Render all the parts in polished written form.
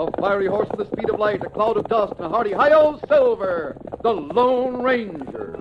A fiery horse with the speed of light, a cloud of dust, and a hearty hi-yo Silver, the Lone Ranger.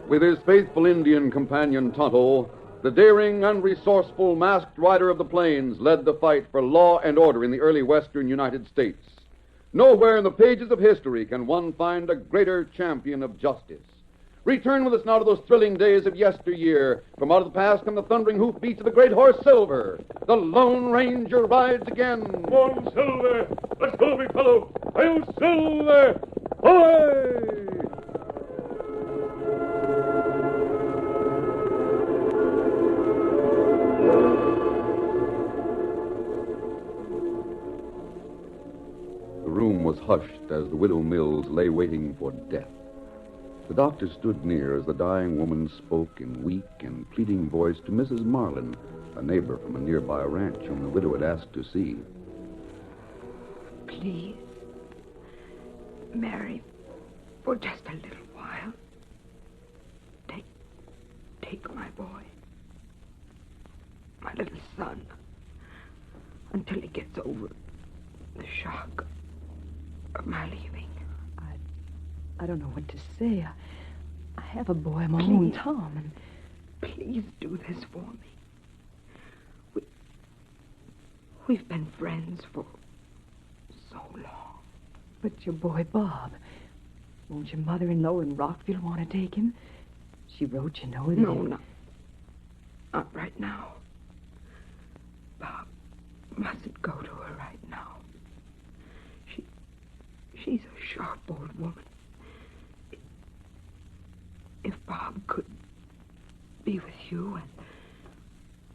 With his faithful Indian companion Tonto, the daring and resourceful masked rider of the plains led the fight for law and order in the early western United States. Nowhere in the pages of history can one find a greater champion of justice. Return with us now to those thrilling days of yesteryear. From out of the past come the thundering hoofbeats of the great horse Silver. The Lone Ranger rides again. Come on, Silver! Let's go, big fellow! Hail, Silver! Away! The room was hushed as the widow Mills lay waiting for death. The doctor stood near as the dying woman spoke in weak and pleading voice to Mrs. Marlin, a neighbor from a nearby ranch whom the widow had asked to see. Please, Mary, for just a little while, take my boy, my little son, until he gets over the shock of my leaving. I don't know what to say. I have a boy of my own, Tom, and... Please do this for me. We've been friends for so long. But your boy, Bob, won't your mother-in-law in Rockville want to take him? She wrote, you know, that... No, not right now. Bob mustn't go to her right now. She's a sharp old woman. If Bob could be with you and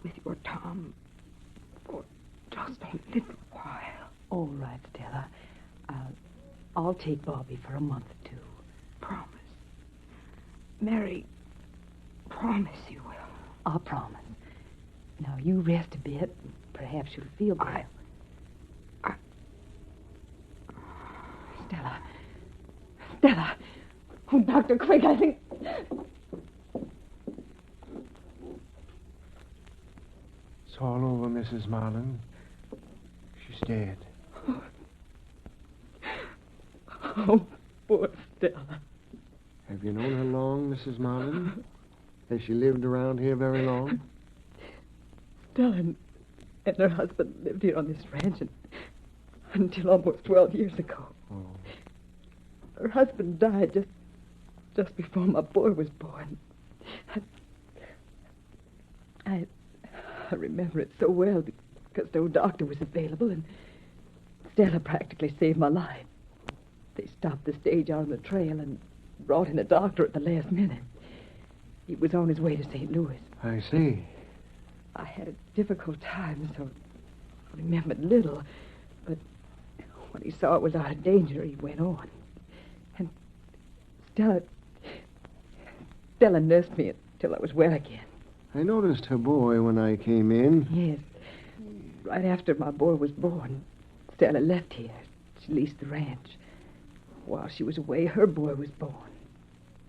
with your Tom for just a little while. All right, Stella. I'll take Bobby for a month or two. Promise. Mary, promise you will. I'll promise. Now, you rest a bit. Perhaps you'll feel better. Stella. Oh, Doctor, quick, I think... It's all over, Mrs. Marlin. She's dead. Oh, poor Stella. Have you known her long, Mrs. Marlin? Has she lived around here very long? Stella and her husband lived here on this ranch until almost 12 years ago. Oh. Her husband died just before my boy was born. I remember it so well because no doctor was available, and Stella practically saved my life. They stopped the stage out on the trail and brought in a doctor at the last minute. He was on his way to St. Louis. I see. I had a difficult time, so I remembered little, but when he saw it was out of danger, he went on. Stella nursed me until I was well again. I noticed her boy when I came in. Yes. Right after my boy was born, Stella left here. She leased the ranch. While she was away, her boy was born.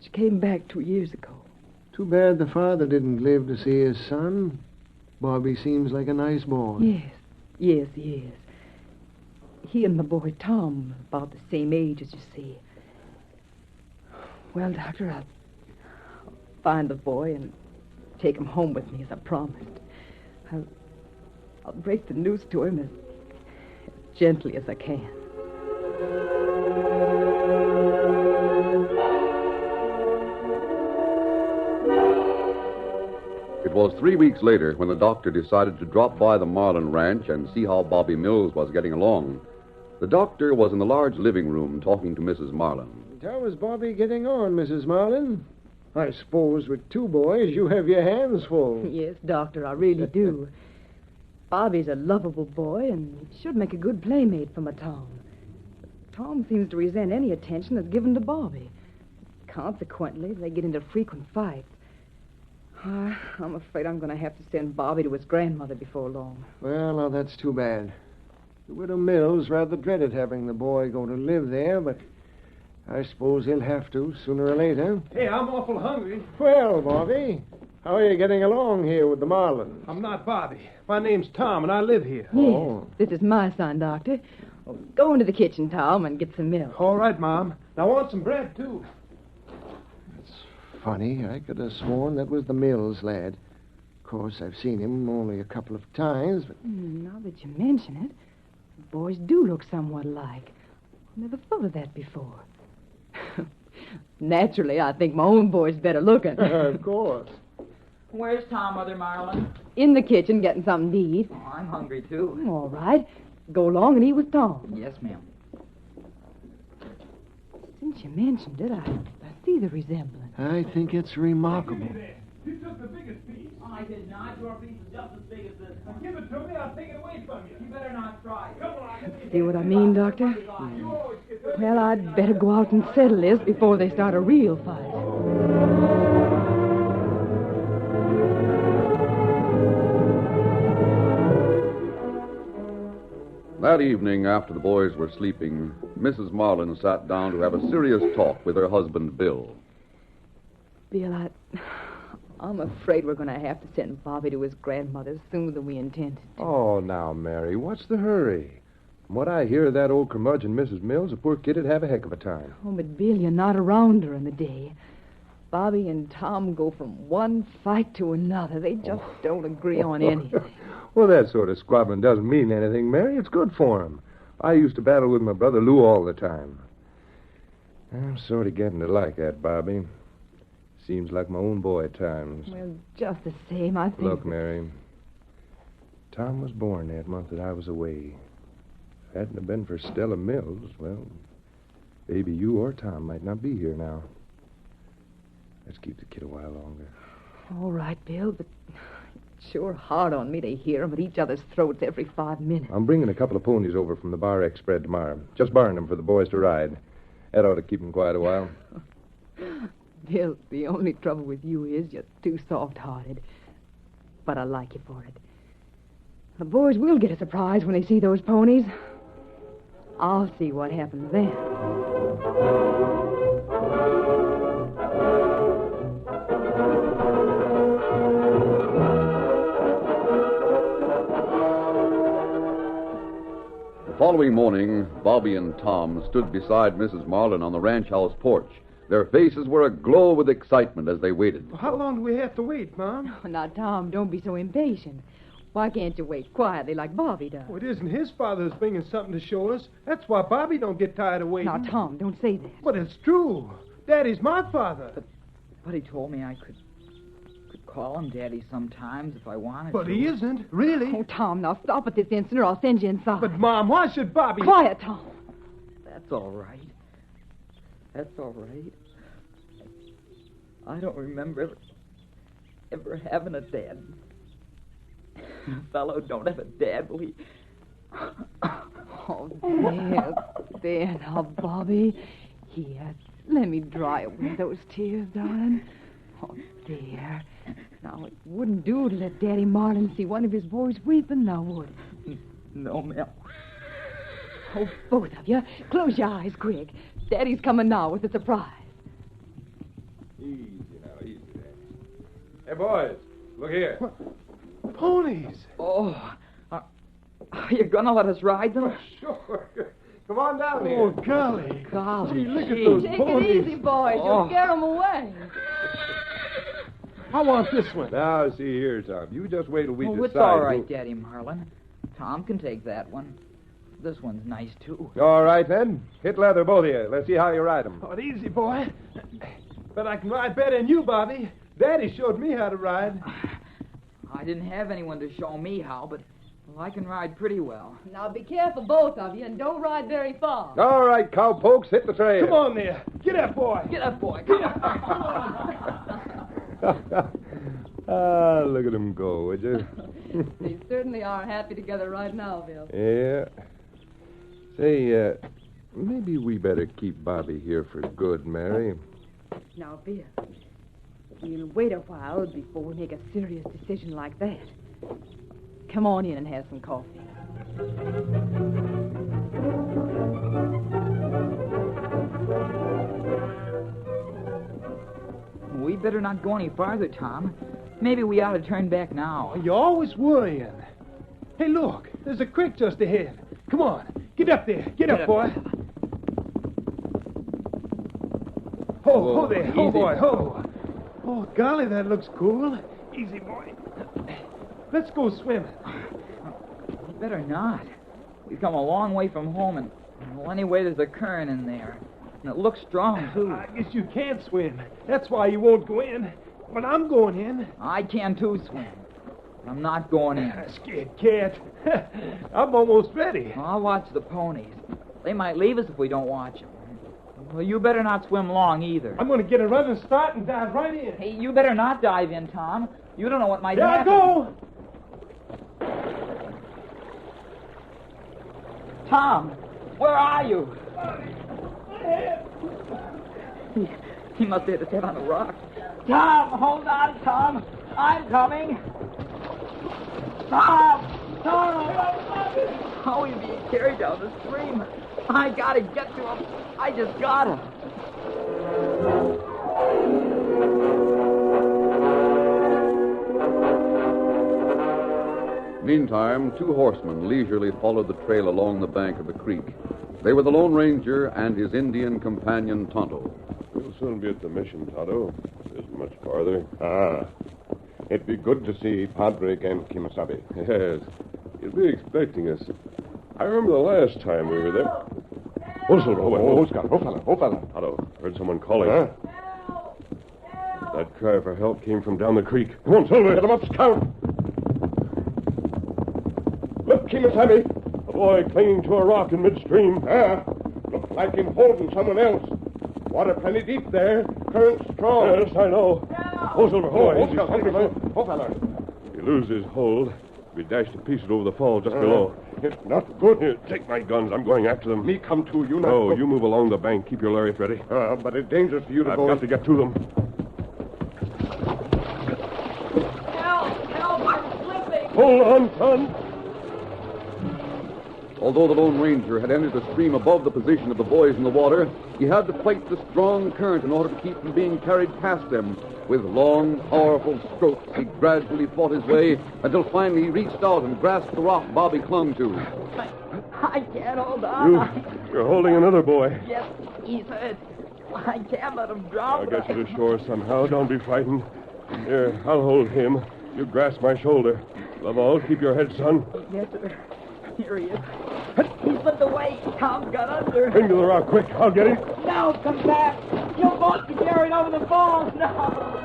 She came back 2 years ago. Too bad the father didn't live to see his son. Bobby seems like a nice boy. Yes, he is. He and my boy Tom are about the same age, as you see. Well, Doctor, I'll find the boy and take him home with me, as I promised. I'll break the news to him as gently as I can. It was 3 weeks later when the doctor decided to drop by the Marlin Ranch and see how Bobby Mills was getting along. The doctor was in the large living room talking to Mrs. Marlin. How is Bobby getting on, Mrs. Marlin? I suppose with 2 boys you have your hands full. Yes, Doctor, I really do. Bobby's a lovable boy and should make a good playmate for my Tom. Tom seems to resent any attention that's given to Bobby. Consequently, they get into frequent fights. I'm afraid I'm going to have to send Bobby to his grandmother before long. Well, now that's too bad. The widow Mills rather dreaded having the boy go to live there, but I suppose he'll have to sooner or later. Hey, I'm awful hungry. Well, Bobby, how are you getting along here with the Marlins? I'm not Bobby. My name's Tom, and I live here. Yes, this is my son, Doctor. Oh, go into the kitchen, Tom, and get some milk. All right, Mom. I want some bread, too. Funny, I could have sworn that was the Mills lad. Of course, I've seen him only a couple of times, but... Now that you mention it, the boys do look somewhat alike. Never thought of that before. Naturally, I think my own boy's better looking. Of course. Where's Tom, Mother Marlin? In the kitchen getting something to eat. Oh, I'm hungry, too. All right. Go along and eat with Tom. Yes, ma'am. Since you mentioned it, I see the resemblance. I think it's remarkable. You took the biggest piece. I did not. Your piece is just as big as this one. Give it to me. I'll take it away from you. You better not try. Come on. See what I mean, Doctor? Well, I'd better go out and settle this before they start a real fight. That evening, after the boys were sleeping, Mrs. Marlin sat down to have a serious talk with her husband, Bill. Bill, I'm afraid we're going to have to send Bobby to his grandmother sooner than we intended. Oh, now, Mary, what's the hurry? From what I hear of that old curmudgeon, Mrs. Mills, the poor kid'd have a heck of a time. Oh, but Bill, you're not around during the day. Bobby and Tom go from one fight to another. They just don't agree on anything. Well, that sort of squabbling doesn't mean anything, Mary. It's good for 'em. I used to battle with my brother Lou all the time. I'm sort of getting to like that, Bobby. Seems like my own boy at times. Well, just the same, I think... Look, Mary, Tom was born that month that I was away. If it hadn't have been for Stella Mills, well, maybe you or Tom might not be here now. Let's keep the kid a while longer. All right, Bill, but it's sure hard on me to hear 'em at each other's throats every 5 minutes. I'm bringing a couple of ponies over from the Bar X spread tomorrow. Just borrowing them for the boys to ride. That ought to keep them quiet a while. Bill, the only trouble with you is you're too soft-hearted. But I like you for it. The boys will get a surprise when they see those ponies. I'll see what happens then. The following morning, Bobby and Tom stood beside Mrs. Marlin on the ranch house porch. Their faces were aglow with excitement as they waited. How long do we have to wait, Mom? Oh, now, Tom, don't be so impatient. Why can't you wait quietly like Bobby does? Oh, it isn't his father who's bringing something to show us. That's why Bobby don't get tired of waiting. Now, Tom, don't say that. But it's true. Daddy's my father. But he told me I could call him Daddy sometimes if I wanted But to. he isn't, really. Oh, Tom, now stop at this instant or I'll send you inside. But, Mom, why should Bobby... Quiet, Tom. That's all right. That's all right. I don't remember ever having a dad. A fellow don't have a dad, will he? Oh, there now, Bobby. Here, Let me dry away those tears, darling. Oh, dear. Now, it wouldn't do to let Daddy Marlin see one of his boys weeping, now would it? No, Mel. Oh, both of you, close your eyes quick. Daddy's coming now with a surprise. Easy now, easy there. Hey, boys, look here. Ponies. Oh, are you going to let us ride them? Sure. Come on down here. Oh, golly. Golly, Gee, look at gee. those Take ponies. it easy, boys. Oh. You'll scare them away. I want this one. Now, see here, Tom. You just wait till we Oh, decide. it's all right, Daddy Marlin. Tom can take that one. This one's nice, too. All right, then. Hit leather, both of you. Let's see how you ride them. Oh, easy, boy. But I can ride better than you, Bobby. Daddy showed me how to ride. I didn't have anyone to show me how, but well, I can ride pretty well. Now, be careful, both of you, and don't ride very far. All right, cowpokes, hit the trail. Come on there. Get up, boy. Get up, boy. Come on. Ah, look at them go, would you? They certainly are happy together right now, Bill. Yeah. Say, maybe we better keep Bobby here for good, Mary. Now, Bill, we'll wait a while before we make a serious decision like that. Come on in and have some coffee. We better not go any farther, Tom. Maybe we ought to turn back now. You're always worrying. Hey, look. There's a creek just ahead. Come on. Get up there. Get up, boy. Oh, there. easy. Oh, boy. Oh. Oh, golly, that looks cool. Easy, boy. Let's go swimming. We better not. We've come a long way from home, and well, anyway, there's a current in there. And it looks strong, too. I guess you can't swim. That's why you won't go in. But I'm going in. I can, too, swim. But I'm not going in. Scared cat. I'm almost ready. I'll watch the ponies. They might leave us if we don't watch them. Well, you better not swim long, either. I'm going to get a running start and dive right in. Hey, you better not dive in, Tom. You don't know what might Here I happen. go. Tom, where are you? He must have hit his head on a rock. Tom, hold on, Tom. I'm coming. Tom! How are you being carried down the stream? I gotta get to him. I just gotta. Meantime, two horsemen leisurely followed the trail along the bank of the creek. They were the Lone Ranger and his Indian companion, Tonto. We'll soon be at the mission, Tonto. Isn't much farther. Ah. It'd be good to see Padre and Kimasabi. Yes. He'll be expecting us. I remember the last time we were there. Oh, Silver. Oh, Scott. Oh, fella. Tonto, heard someone calling. Huh? That cry for help came from down the creek. Come on, Silver. Get him up, Scout. Look, Kimasabi. A boy clinging to a rock in midstream. Ah. Looks like him holding someone else. Water plenty deep there. Current strong. Yes, I know. Oh, Silver. Oh, fella. You lose his hold. Be dashed to pieces over the fall just below. It's not good. Here, take my guns. I'm going after them. Me come too. You know. No, you move along the bank. Keep your lariat ready. But it's dangerous for you to go. I've got to get to them. Help! I'm slipping! Hold on, son. Although the Lone Ranger had entered the stream above the position of the boys in the water, he had to fight the strong current in order to keep from being carried past them. With long, powerful strokes, he gradually fought his way until finally he reached out and grasped the rock Bobby clung to. I can't hold on. You're holding another boy. Yes, he's hurt. I can't let him drown. I'll get you to shore somehow. Don't be frightened. Here, I'll hold him. You grasp my shoulder. Above all, keep your head, son. Yes, sir. Here he is. He slipped away. Tom's got under. Bring to the rock, quick. I'll get him. No, come back. You'll both be carried over the falls. No.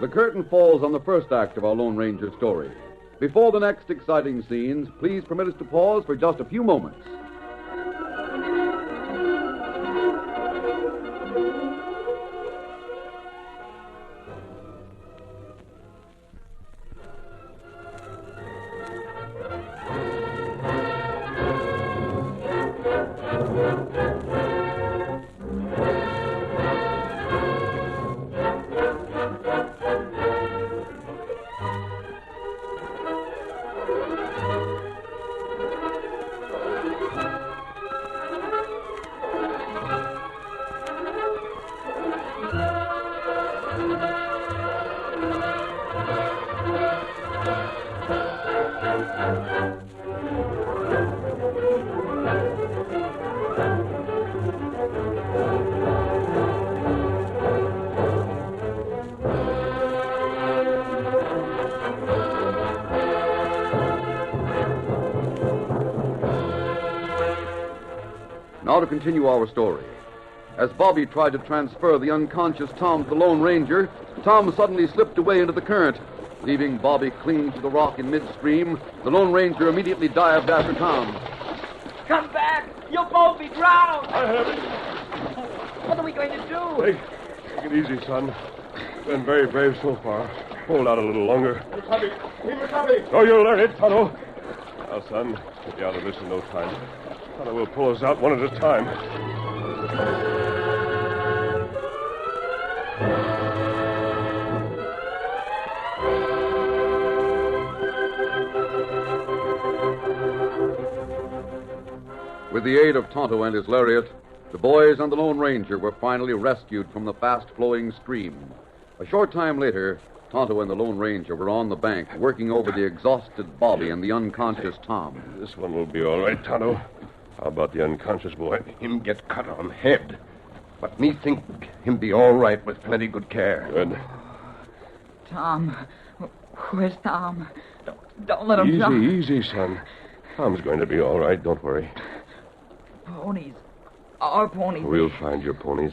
The curtain falls on the first act of our Lone Ranger story. Before the next exciting scenes, please permit us to pause for just a few moments. Now to continue our story. As Bobby tried to transfer the unconscious Tom to the Lone Ranger, Tom suddenly slipped away into the current. Leaving Bobby clinging to the rock in midstream, the Lone Ranger immediately dived after Tom. Come back! You'll both be drowned! I have it. What are we going to do? Take it easy, son. Been very brave so far. Hold out a little longer. Oh, you'll learn it, Tonto. Now, son, get you out of this in no time. Tonto will pull us out one at a time. With the aid of Tonto and his lariat, the boys and the Lone Ranger were finally rescued from the fast-flowing stream. A short time later, Tonto and the Lone Ranger were on the bank, working over the exhausted Bobby and the unconscious Tom. This one will be all right, Tonto. How about the unconscious boy? Him get cut on head. But me think him be all right with plenty good care. Good. Tom. Where's Tom? Don't let him drown. Easy, son. Tom's going to be all right. Don't worry. Ponies. Our ponies. We'll find your ponies.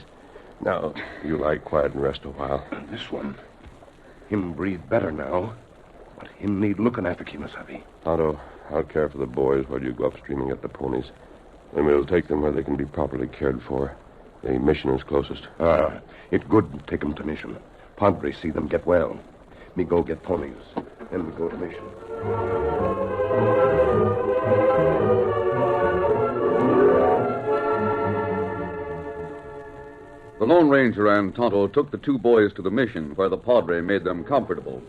Now, you lie quiet and rest a while. This one. Him breathe better now. But him need looking after, Kimasabi. Tonto, I'll care for the boys while you go upstream and get the ponies. Then we'll take them where they can be properly cared for. The mission is closest. It good take them to mission. Padre see them get well. Me go get ponies. Then we go to mission. The Lone Ranger and Tonto took the two boys to the mission where the Padre made them comfortable.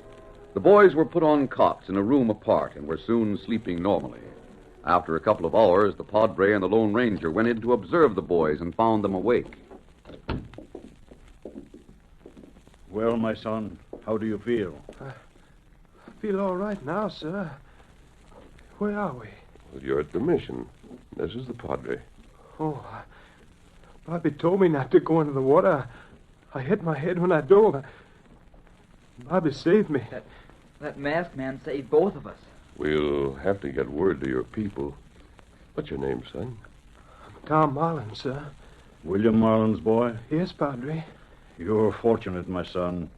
The boys were put on cots in a room apart and were soon sleeping normally. After a couple of hours, the Padre and the Lone Ranger went in to observe the boys and found them awake. Well, my son, how do you feel? I feel all right now, sir. Where are we? Well, you're at the mission. This is the Padre. Oh, Bobby told me not to go into the water. I hit my head when I dove. Bobby saved me. That masked man saved both of us. We'll have to get word to your people. What's your name, son? Tom Marlin, sir. William Marlin's boy? Yes, Padre. You're fortunate, my son,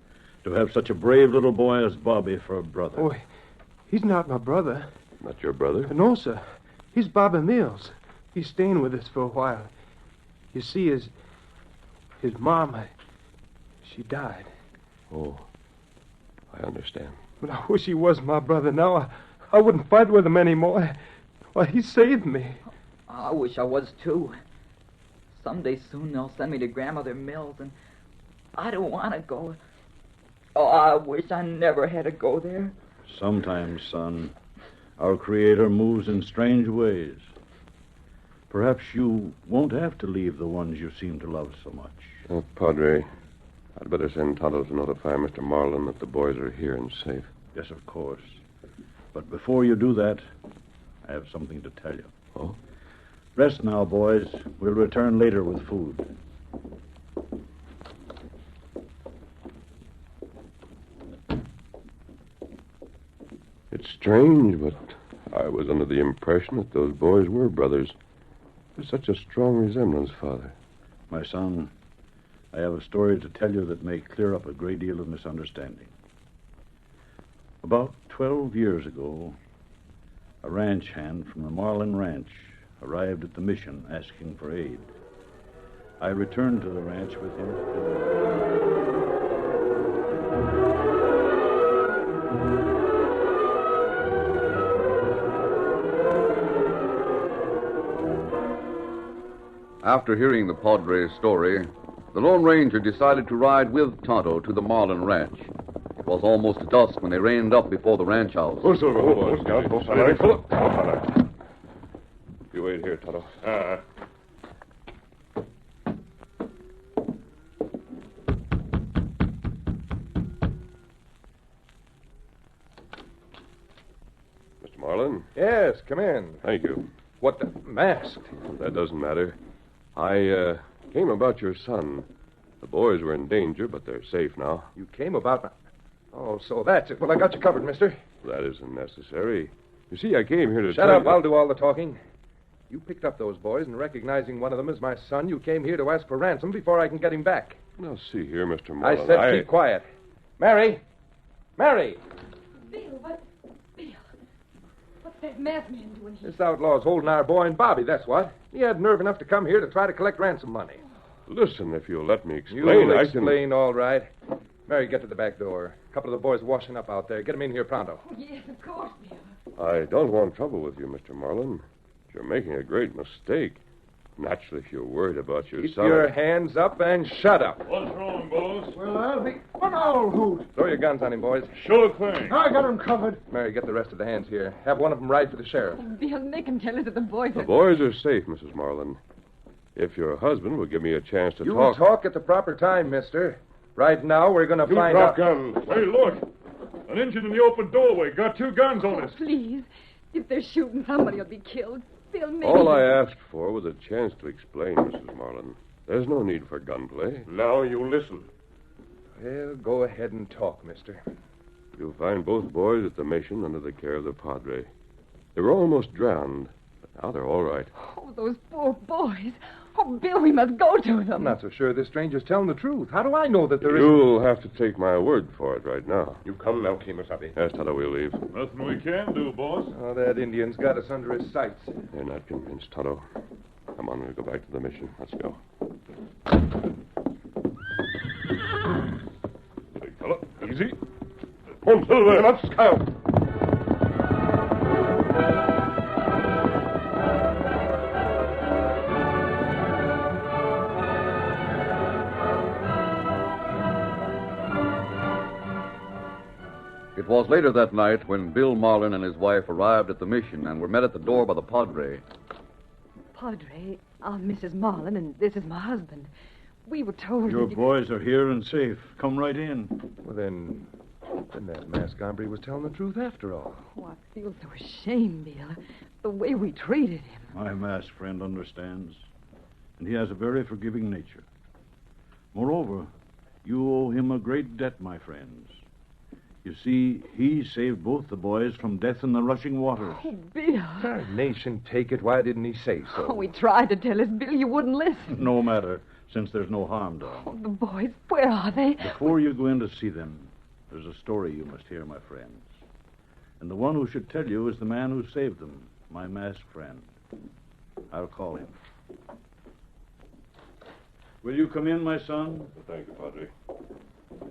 to have such a brave little boy as Bobby for a brother. Oh, he's not my brother. Not your brother? No, sir. He's Bobby Mills. He's staying with us for a while. You see, his mom, she died. Oh, I understand. But I wish he was my brother now. I wouldn't fight with him anymore. Why, he saved me. I wish I was, too. Someday soon they'll send me to Grandmother Mills, and I don't want to go. Oh, I wish I never had to go there. Sometimes, son, our Creator moves in strange ways. Perhaps you won't have to leave the ones you seem to love so much. Padre, I'd better send Tonto to notify Mr. Marlin that the boys are here and safe. Yes, of course. But before you do that, I have something to tell you. Oh? Rest now, boys. We'll return later with food. It's strange, but I was under the impression that those boys were brothers. There's such a strong resemblance, Father. My son, I have a story to tell you that may clear up a great deal of misunderstanding. About 12 years ago, a ranch hand from the Marlin Ranch arrived at the mission asking for aid. I returned to the ranch with him. After hearing the Padre's story, the Lone Ranger decided to ride with Tonto to the Marlin Ranch. It was almost dusk when they reined up before the ranch house. Oh, Silver, hold on. You wait here, Tonto. Mr. Marlin? Yes, come in. Thank you. What the... Masked? That doesn't matter. I came about your son. The boys were in danger, but they're safe now. You came about... Oh, so that's it. Well, I got you covered, mister. That isn't necessary. You see, I came here to Shut tell up. you... I'll do all the talking. You picked up those boys, and recognizing one of them as my son, you came here to ask for ransom before I can get him back. Now, see here, Mr. I Marlin. said keep quiet. Mary! Mary! Bill, what's that masked man doing here? This outlaw's holding our boy and Bobby, that's what. He had nerve enough to come here to try to collect ransom money. Listen, if you'll let me explain, You'll I explain, all right. Mary, get to the back door. A couple of the boys washing up out there. Get them in here pronto. Oh, yes, of course, Bill. I don't want trouble with you, Mr. Marlin. You're making a great mistake. Naturally, if you're worried about your Keep son... your hands up and shut up. What's wrong, boss? Well, I'll be... What old hoot? Throw your guns on him, boys. Sure thing. I got him covered. Mary, get the rest of the hands here. Have one of them ride for the sheriff. Bill, make him tell us that the boys The boys are safe, Mrs. Marlin. If your husband will give me a chance to You talk... talk at the proper time, mister. Right now, we're going to You find drop out... guns. Hey, look. An Injun in the open doorway. Got 2 guns on us. Please. If they're shooting, somebody will be killed. Bill, maybe... All I asked for was a chance to explain, Mrs. Marlin. There's no need for gunplay. Now you listen. Well, go ahead and talk, mister. You'll find both boys at the mission under the care of the padre. They were almost drowned, but now they're all right. Oh, those poor boys. Oh, Bill, we must go to them. I'm not so sure this stranger's telling the truth. How do I know that there isn't... You'll have to take my word for it right now. You come now, Kemosabe. Yes, Tonto, we'll leave. Nothing we can do, boss. Oh, that Indian's got us under his sights. They're not convinced, Tonto. Come on, we'll go back to the mission. Let's go. Big fella, easy. Home, Silver. Not scout. It was later that night when Bill Marlin and his wife arrived at the mission and were met at the door by the padre. Padre, I'm Mrs. Marlin, and this is my husband. We were told... Your that you- boys are here and safe. Come right in. Well, then that masked hombre was telling the truth after all. Oh, I feel so ashamed, Bill. The way we treated him. My masked friend understands, and he has a very forgiving nature. Moreover, you owe him a great debt, my friends. You see, he saved both the boys from death in the rushing waters. Oh, Bill. Nation, take it. Why didn't he say so? Oh, we tried to tell us, Bill. You wouldn't listen. No matter, since there's no harm done. Oh, the boys, where are they? Before you go in to see them, there's a story you must hear, my friends. And the one who should tell you is the man who saved them, my masked friend. I'll call him. Will you come in, my son? Thank you, Padre.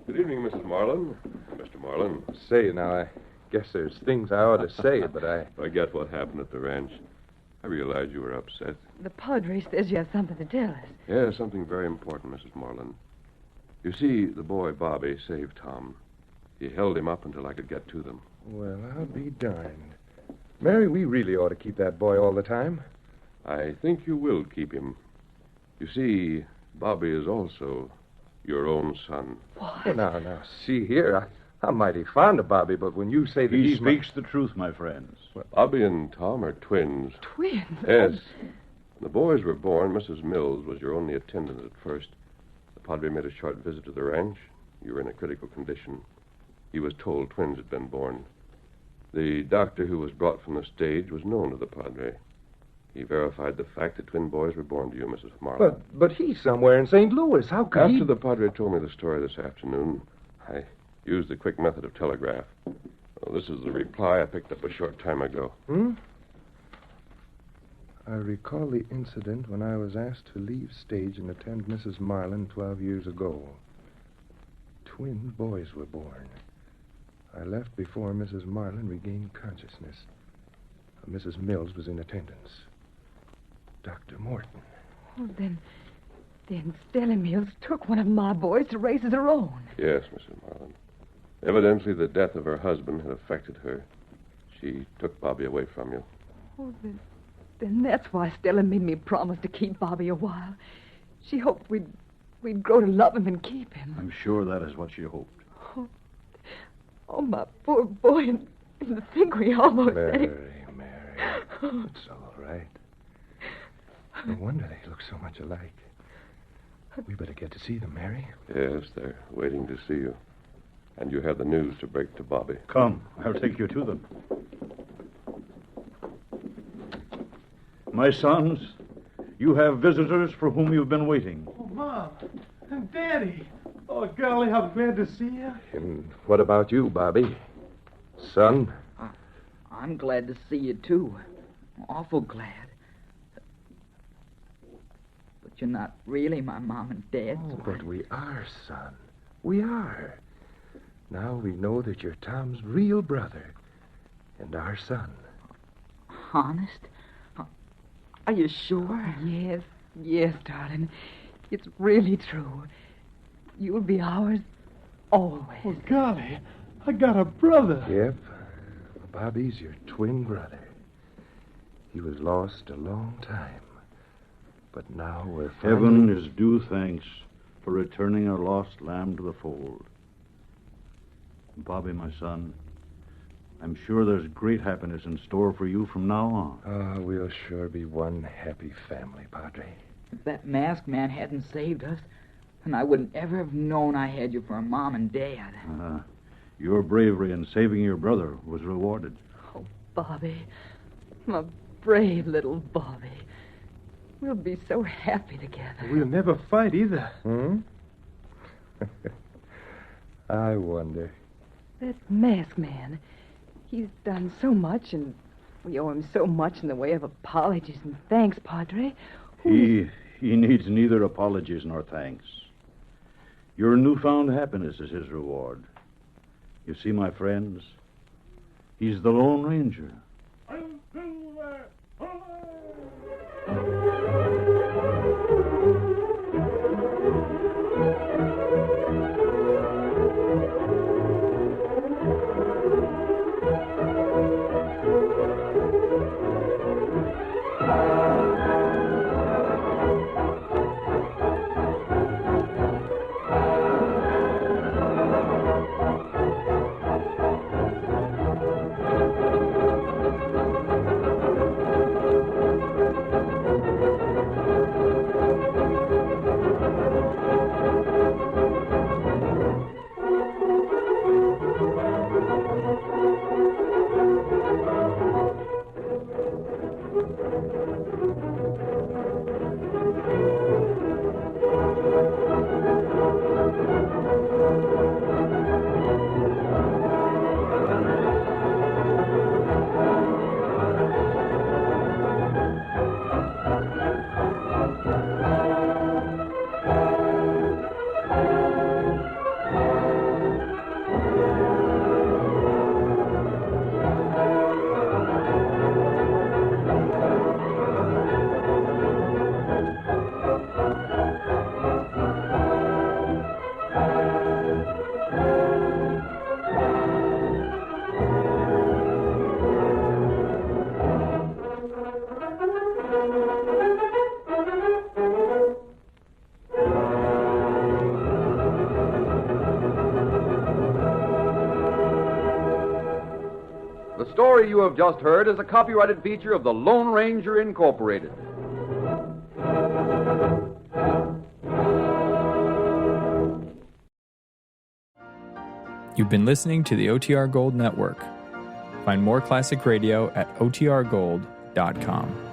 Good evening, Mrs. Marlin. Mr. Marlin. Say, now, I guess there's things I ought to say, but I... Forget what happened at the ranch. I realize you were upset. The Padre says you have something to tell us. Yeah, something very important, Mrs. Marlin. You see, the boy Bobby saved Tom. He held him up until I could get to them. Well, I'll be darned. Mary, we really ought to keep that boy all the time. I think you will keep him. You see, Bobby is also your own son. Well, now, see here. I'm mighty fond of Bobby, but when you say that He he's speaks the truth, my friends. Bobby and Tom are twins. Twins? Yes. When the boys were born, Mrs. Mills was your only attendant at first. The padre made a short visit to the ranch. You were in a critical condition. He was told twins had been born. The doctor who was brought from the stage was known to the padre. He verified the fact that twin boys were born to you, Mrs. Marlin. But he's somewhere in St. Louis. How could he... After the padre told me the story this afternoon, I used the quick method of telegraph. Well, this is the reply I picked up a short time ago. I recall the incident when I was asked to leave stage and attend Mrs. Marlin 12 years ago. Twin boys were born. I left before Mrs. Marlin regained consciousness. Mrs. Mills was in attendance. Dr. Morton. Oh, then Stella Mills took one of my boys to raise as her own. Yes, Mrs. Marlin. Evidently, the death of her husband had affected her. She took Bobby away from you. Oh, then that's why Stella made me promise to keep Bobby a while. She hoped we'd grow to love him and keep him. I'm sure that is what she hoped. Oh, my poor boy, and to think we almost... Mary. It's all right. No wonder they look so much alike. We better get to see them, Mary. Yes, they're waiting to see you. And you have the news to break to Bobby. Come, I'll take you to them. My sons, you have visitors for whom you've been waiting. Oh, Mom and Daddy. Oh, golly, I'm glad to see you. And what about you, Bobby? Son? I'm glad to see you, too. Awful glad. But you're not really my mom and dad. Oh, but we are, son. We are. Now we know that you're Tom's real brother and our son. Honest? Are you sure? Yes, darling. It's really true. You'll be ours always. Oh, golly, I got a brother. Yep. Bobby's your twin brother. He was lost a long time. But now we're finally... Heaven is due thanks for returning our lost lamb to the fold. Bobby, my son, I'm sure there's great happiness in store for you from now on. We'll sure be one happy family, Padre. If that masked man hadn't saved us, then I wouldn't ever have known I had you for a mom and dad. Your bravery in saving your brother was rewarded. Oh, Bobby. My brave little Bobby. We'll be so happy together. We'll never fight either. I wonder. That masked man, he's done so much, and we owe him so much in the way of apologies and thanks, Padre. He needs neither apologies nor thanks. Your newfound happiness is his reward. You see, my friends, he's the Lone Ranger. The story you have just heard is a copyrighted feature of the Lone Ranger Incorporated. You've been listening to the OTR Gold Network. Find more classic radio at otrgold.com.